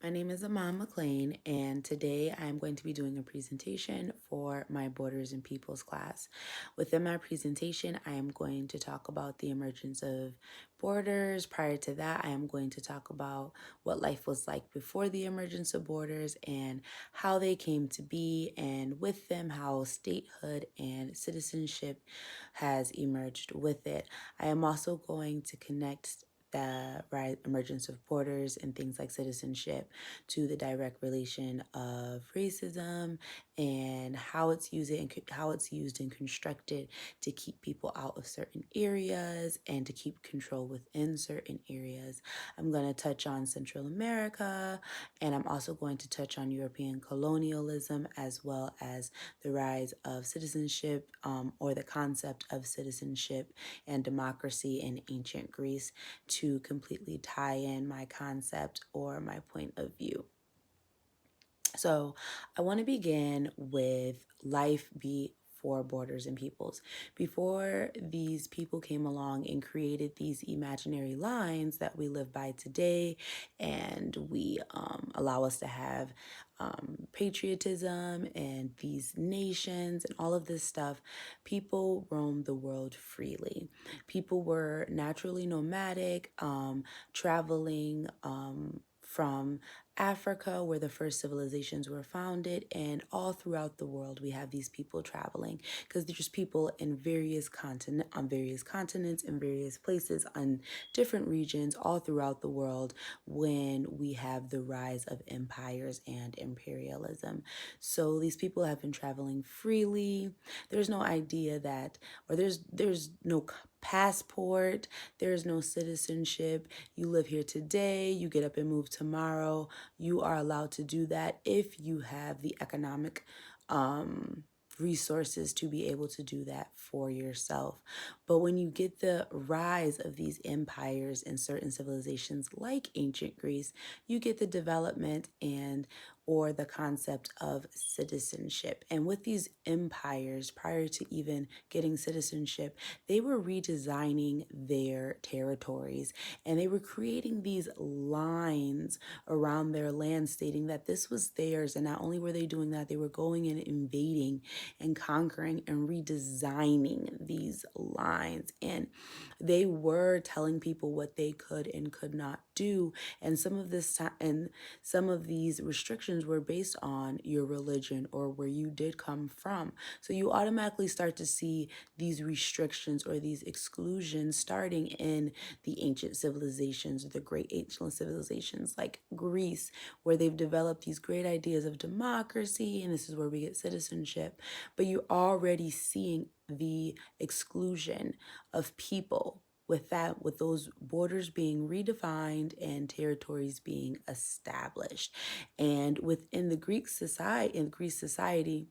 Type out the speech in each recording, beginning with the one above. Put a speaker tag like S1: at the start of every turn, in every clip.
S1: My name is Aman McLean, and today I am going to be doing a presentation for my Borders and Peoples class. Within my presentation, I am going to talk about the emergence of borders. Prior to that, I am going to talk about what life was like before the emergence of borders and how they came to be, and with them, how statehood and citizenship has emerged with it. I am also going to connect the emergence of borders and things like citizenship to the direct relation of racism and how it's used and constructed to keep people out of certain areas and to keep control within certain areas. I'm going to touch on Central America, and I'm also going to touch on European colonialism as well as the rise of citizenship, or the concept of citizenship and democracy in ancient Greece, to completely tie in my concept or my point of view. So I want to begin with life before borders and peoples. Before these people came along and created these imaginary lines that we live by today, and we allow us to have patriotism and these nations and all of this stuff, people roamed the world freely. People were naturally nomadic, traveling from Africa, where the first civilizations were founded, and all throughout the world, we have these people traveling because there's people in on various continents, in various places, on different regions, all throughout the world. When we have the rise of empires and imperialism, so these people have been traveling freely. There's no idea that, or there's no passport, there's no citizenship. You live here today, you get up and move tomorrow. You are allowed to do that if you have the economic resources to be able to do that for yourself. But when you get the rise of these empires in certain civilizations like ancient Greece, you get the development and or the concept of citizenship. And with these empires, prior to even getting citizenship, they were redesigning their territories, and they were creating these lines around their land stating that this was theirs. And not only were they doing that, they were going and invading and conquering and redesigning these lines. And they were telling people what they could and could not do. And some of these restrictions were based on your religion or where you did come from. So you automatically start to see these restrictions or these exclusions starting in the ancient civilizations, the great ancient civilizations like Greece, where they've developed these great ideas of democracy, and this is where we get citizenship. But you're already seeing the exclusion of people with those borders being redefined and territories being established. And within the Greek society,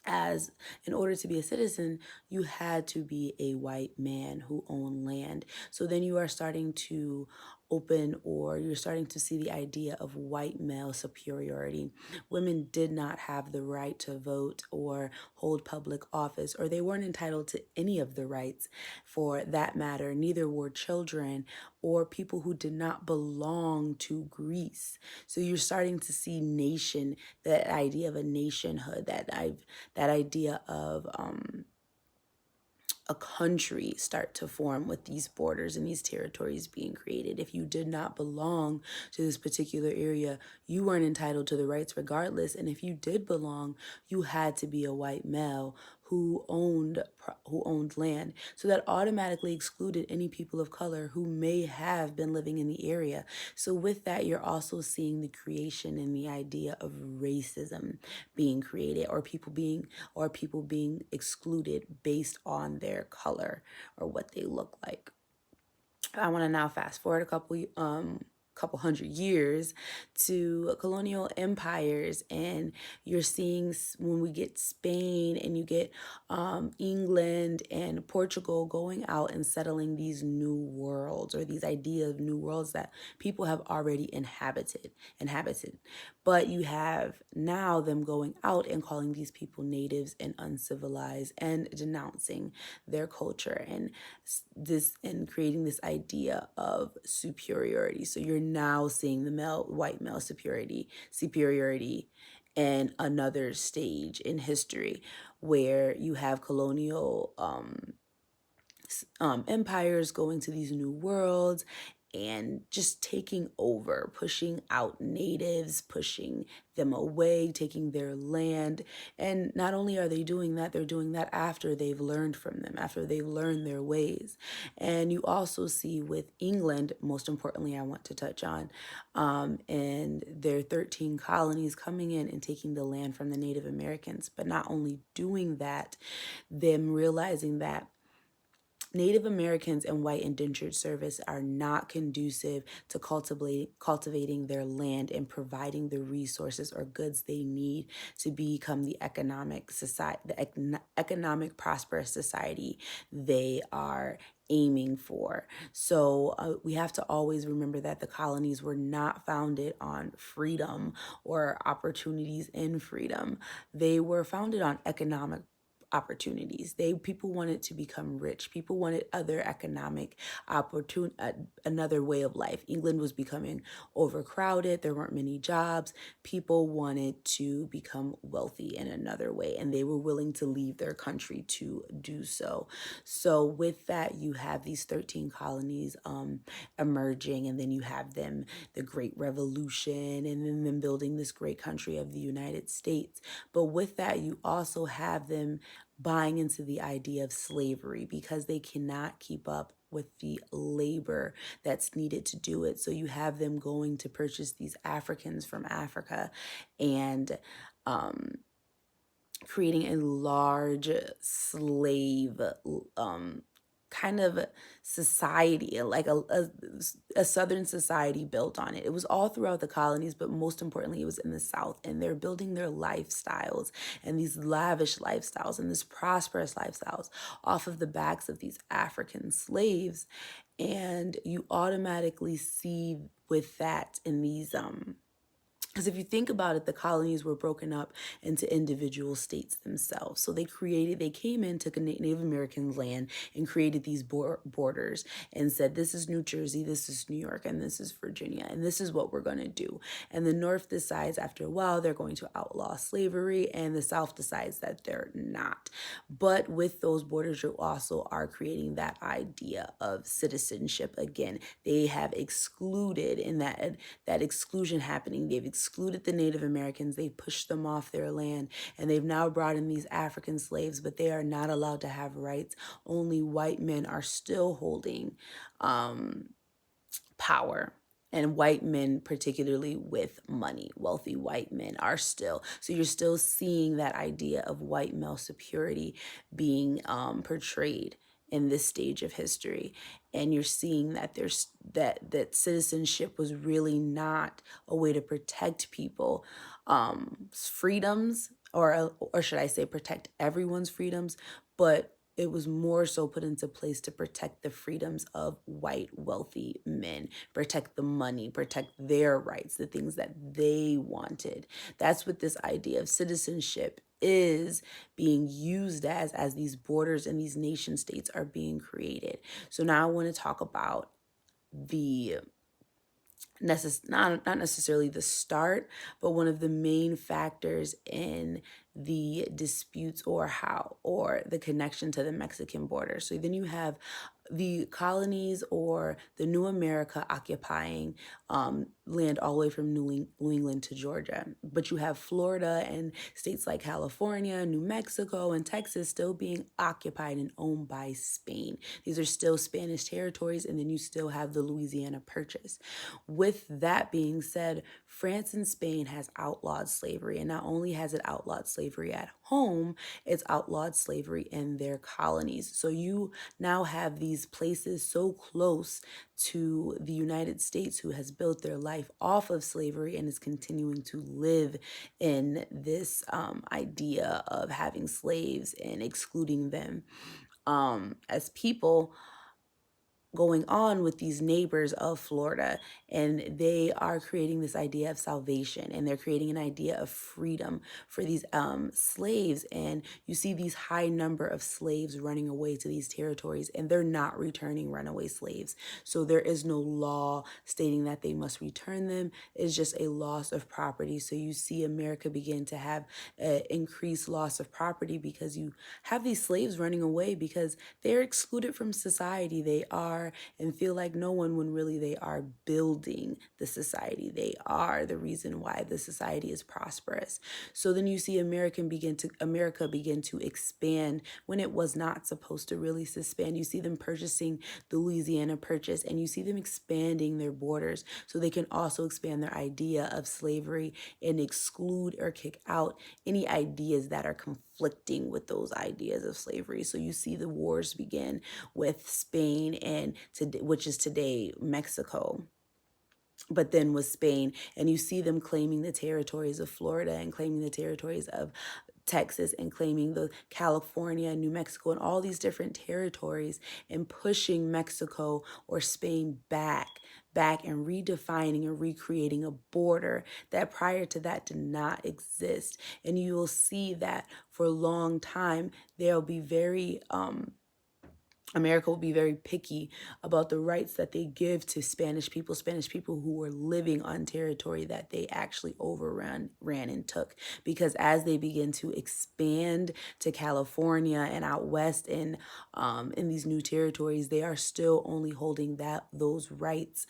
S1: as in order to be a citizen, you had to be a white man who owned land. So then you are starting to you're starting to see the idea of white male superiority. Women did not have the right to vote or hold public office, or they weren't entitled to any of the rights for that matter. Neither were children or people who did not belong to Greece. So you're starting to see that idea of a nationhood, that idea of a country start to form with these borders and these territories being created. If you did not belong to this particular area, you weren't entitled to the rights regardless. And if you did belong, you had to be a white male who owned land. So that automatically excluded any people of color who may have been living in the area. So with that, you're also seeing the creation and the idea of racism being created, or people being excluded based on their color or what they look like. I want to now fast forward a couple hundred years to colonial empires, and you're seeing when we get Spain and you get England and Portugal going out and settling these new worlds, or these ideas of new worlds that people have already inhabited. But you have now them going out and calling these people natives and uncivilized and denouncing their culture, and creating this idea of superiority. So you're now seeing the white male superiority in another stage in history where you have colonial empires going to these new worlds and just taking over, pushing out natives, pushing them away, taking their land. And not only are they doing that, they're doing that after they've learned from them, after they've learned their ways. And you also see with England, most importantly, I want to touch on, and their 13 colonies coming in and taking the land from the Native Americans. But not only doing that, them realizing that Native Americans and white indentured service are not conducive to cultivating their land and providing the resources or goods they need to become the economic prosperous society they are aiming for. So we have to always remember that the colonies were not founded on freedom or opportunities in freedom. They were founded on economic opportunities. People wanted to become rich. People wanted other economic opportunity, another way of life. England was becoming overcrowded. There weren't many jobs. People wanted to become wealthy in another way, and they were willing to leave their country to do so. So with that, you have these 13 colonies emerging, and then you have the Great Revolution, and then them building this great country of the United States. But with that, you also have them buying into the idea of slavery because they cannot keep up with the labor that's needed to do it. So you have them going to purchase these Africans from Africa and creating a large slave kind of society, like a Southern society built on it. It was all throughout the colonies, but most importantly, it was in the South. And they're building their lifestyles and these lavish lifestyles and this prosperous lifestyles off of the backs of these African slaves. And you automatically see with that in these because if you think about it, the colonies were broken up into individual states themselves. So they came in, took a Native American land and created these borders and said, this is New Jersey, this is New York, and this is Virginia, and this is what we're going to do. And the North decides after a while they're going to outlaw slavery, and the South decides that they're not. But with those borders, you also are creating that idea of citizenship again. They have excluded, in that exclusion happening, they've excluded the Native Americans, they pushed them off their land, and they've now brought in these African slaves, but they are not allowed to have rights. Only white men are still holding power. And white men, particularly with money, wealthy white men are still. So you're still seeing that idea of white male superiority being portrayed in this stage of history. And you're seeing that there's that citizenship was really not a way to protect people freedoms, or should I say protect everyone's freedoms, but it was more so put into place to protect the freedoms of white wealthy men, protect the money, protect their rights, the things that they wanted. That's what this idea of citizenship is being used as these borders and these nation states are being created. So now I want to talk about the not necessarily the start, but one of the main factors in the disputes or the connection to the Mexican border. So then you have the colonies or the New America occupying land all the way from New England to Georgia. But you have Florida and states like California, New Mexico, and Texas still being occupied and owned by Spain. These are still Spanish territories, and then you still have the Louisiana Purchase. With that being said, France and Spain has outlawed slavery, and not only has it outlawed slavery at home, it's outlawed slavery in their colonies. So you now have these places so close to the United States who has built their life off of slavery and is continuing to live in this idea of having slaves and excluding them as people. going on with these neighbors of Florida, and they are creating this idea of salvation, and they're creating an idea of freedom for these slaves. And you see these high number of slaves running away to these territories, and they're not returning runaway slaves. So there is no law stating that they must return them. It's just a loss of property. So you see America begin to have an increased loss of property because you have these slaves running away because they're excluded from society. They are and feel like no one when really they are building the society. They are the reason why the society is prosperous. So then you see America begin to expand when it was not supposed to really suspend. You see them purchasing the Louisiana Purchase, and you see them expanding their borders so they can also expand their idea of slavery and exclude or kick out any ideas that are conflicting with those ideas of slavery. So you see the wars begin with Spain and which is today Mexico, but then with Spain, and you see them claiming the territories of Florida and claiming the territories of Texas and claiming the California, New Mexico, and all these different territories, and pushing Mexico or Spain back and redefining and recreating a border that prior to that did not exist. And you will see that for a long time there'll be America will be very picky about the rights that they give to Spanish people who were living on territory that they actually ran and took. Because as they begin to expand to California and out west in these new territories, they are still only holding those rights,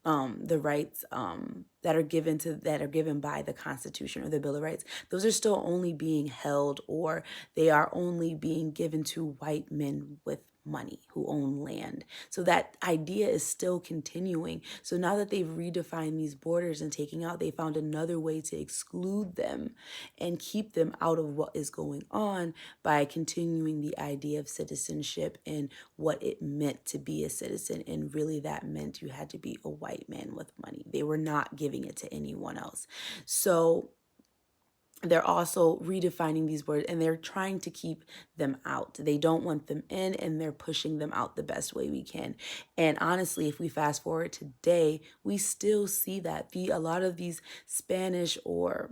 S1: the rights that are given by the Constitution or the Bill of Rights. Those are still only being held, or they are only being given to white men with money who own land. So that idea is still continuing. So now that they've redefined these borders and taking out, they found another way to exclude them and keep them out of what is going on by continuing the idea of citizenship and what it meant to be a citizen. And really that meant you had to be a white man with money. They were not giving it to anyone else. So they're also redefining these words, and they're trying to keep them out. They don't want them in, and they're pushing them out the best way we can. And honestly, if we fast forward today, we still see that a lot of these Spanish or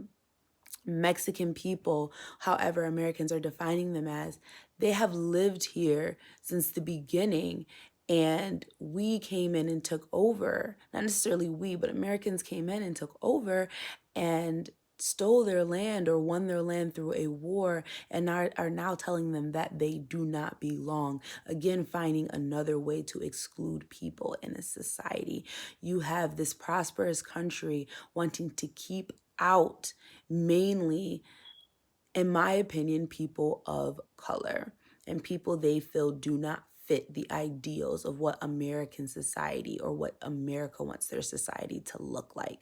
S1: Mexican people, however Americans are defining them as, they have lived here since the beginning. And we came in and took over, not necessarily we, but Americans came in and took over and stole their land or won their land through a war, and are now telling them that they do not belong. Again, finding another way to exclude people in a society. You have this prosperous country wanting to keep out mainly, in my opinion, people of color and people they feel do not fit the ideals of what American society or what America wants their society to look like.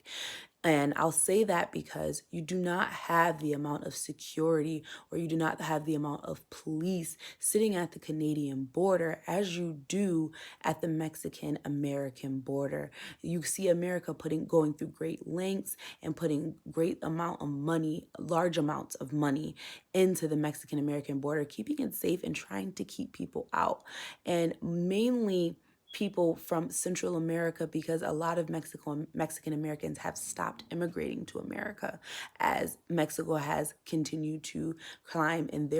S1: And I'll say that because you do not have the amount of security, or you do not have the amount of police sitting at the Canadian border as you do at the Mexican American border. You see America going through great lengths and putting great amount of money, large amounts of money into the Mexican American border, keeping it safe and trying to keep people out. And mainly people from Central America, because a lot of Mexican Americans have stopped immigrating to America as Mexico has continued to climb and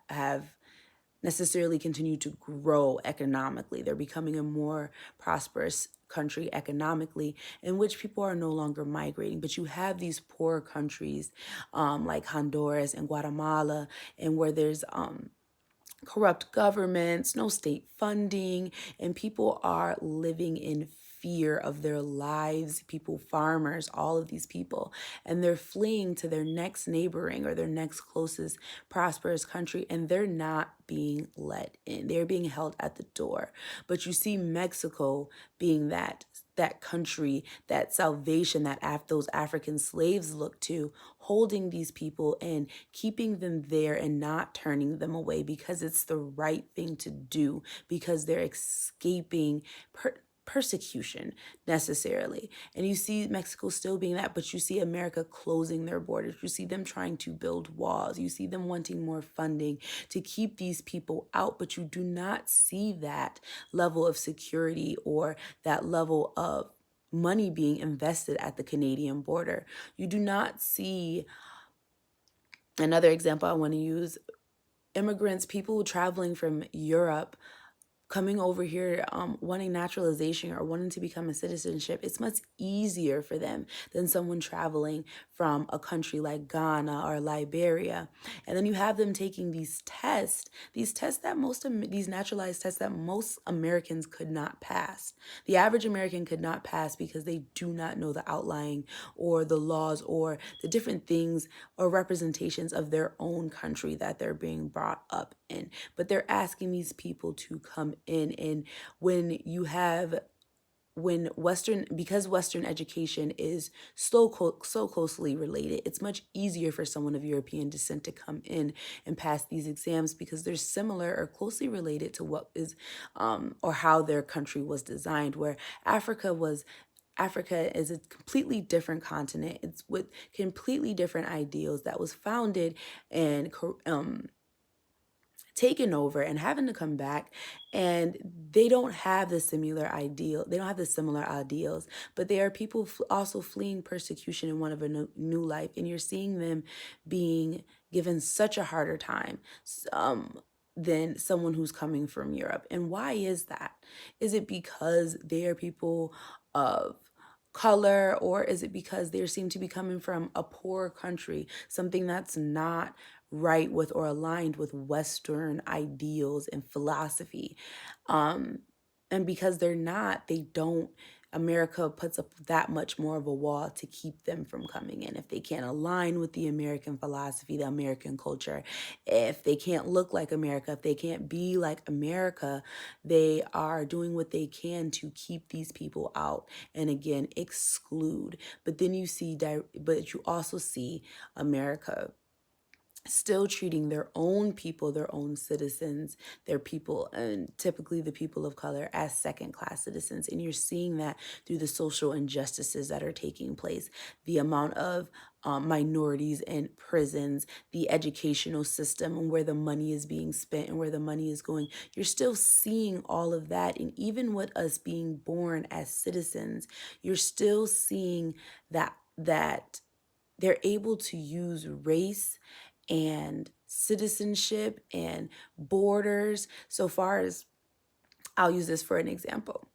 S1: have necessarily continued to grow economically. They're becoming a more prosperous country economically, in which people are no longer migrating. But you have these poor countries like Honduras and Guatemala, and where there's corrupt governments, no state funding, and people are living in fear of their lives. People, farmers, all of these people, and they're fleeing to their next neighboring or their next closest prosperous country, and they're not being let in. They're being held at the door. But you see Mexico being that country, that salvation that those African slaves look to, holding these people and keeping them there and not turning them away because it's the right thing to do, because they're escaping persecution necessarily. And you see Mexico still being that, but you see America closing their borders. You see them trying to build walls. You see them wanting more funding to keep these people out, but you do not see that level of security or that level of money being invested at the Canadian border. You do not see, another example I want to use, immigrants, people traveling from Europe coming over here wanting naturalization or wanting to become a citizenship. It's much easier for them than someone traveling from a country like Ghana or Liberia. And then you have them taking these tests that these naturalized tests that most Americans could not pass. The average American could not pass because they do not know the outlying or the laws or the different things or representations of their own country that they're being brought up in. But they're asking these people to come in. And because Western education is so closely related, it's much easier for someone of European descent to come in and pass these exams because they're similar or closely related to what is or how their country was designed, where Africa is a completely different continent. It's with completely different ideals that was founded and taken over and having to come back, and they don't have the similar ideals, but they are people also fleeing persecution and one of a new life, and you're seeing them being given such a harder time than someone who's coming from Europe. And why is that? Is it because they are people of color, or is it because they seem to be coming from a poor country, something that's not right with or aligned with Western ideals and philosophy? And because they're not, America puts up that much more of a wall to keep them from coming in. If they can't align with the American philosophy, the American culture, if they can't look like America, if they can't be like America, they are doing what they can to keep these people out and again exclude. But then but you also see America still treating their own people, their own citizens, their people, and typically the people of color, as second-class citizens. And you're seeing that through the social injustices that are taking place, the amount of minorities in prisons, the educational system, and where the money is being spent and where the money is going. You're still seeing all of that. And even with us being born as citizens, you're still seeing that they're able to use race and citizenship and borders. So far as, I'll use this for an example.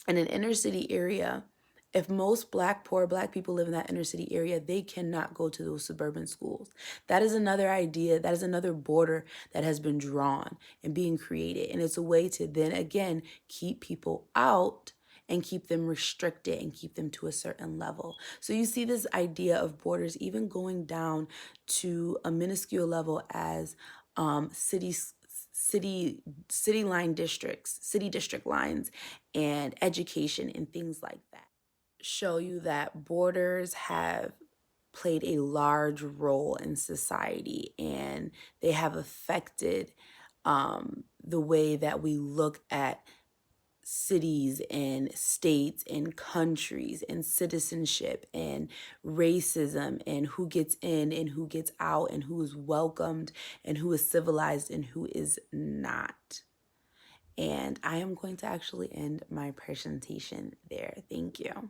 S1: In an inner city area, if most poor black people live in that inner city area, they cannot go to those suburban schools. That is another idea. That is another border that has been drawn and being created. And it's a way to then again keep people out and keep them restricted and keep them to a certain level. So you see this idea of borders even going down to a minuscule level as city line districts, city district lines, and education and things like that show you that borders have played a large role in society, and they have affected the way that we look at cities and states and countries and citizenship and racism and who gets in and who gets out and who is welcomed and who is civilized and who is not. And I am going to actually end my presentation there. Thank you.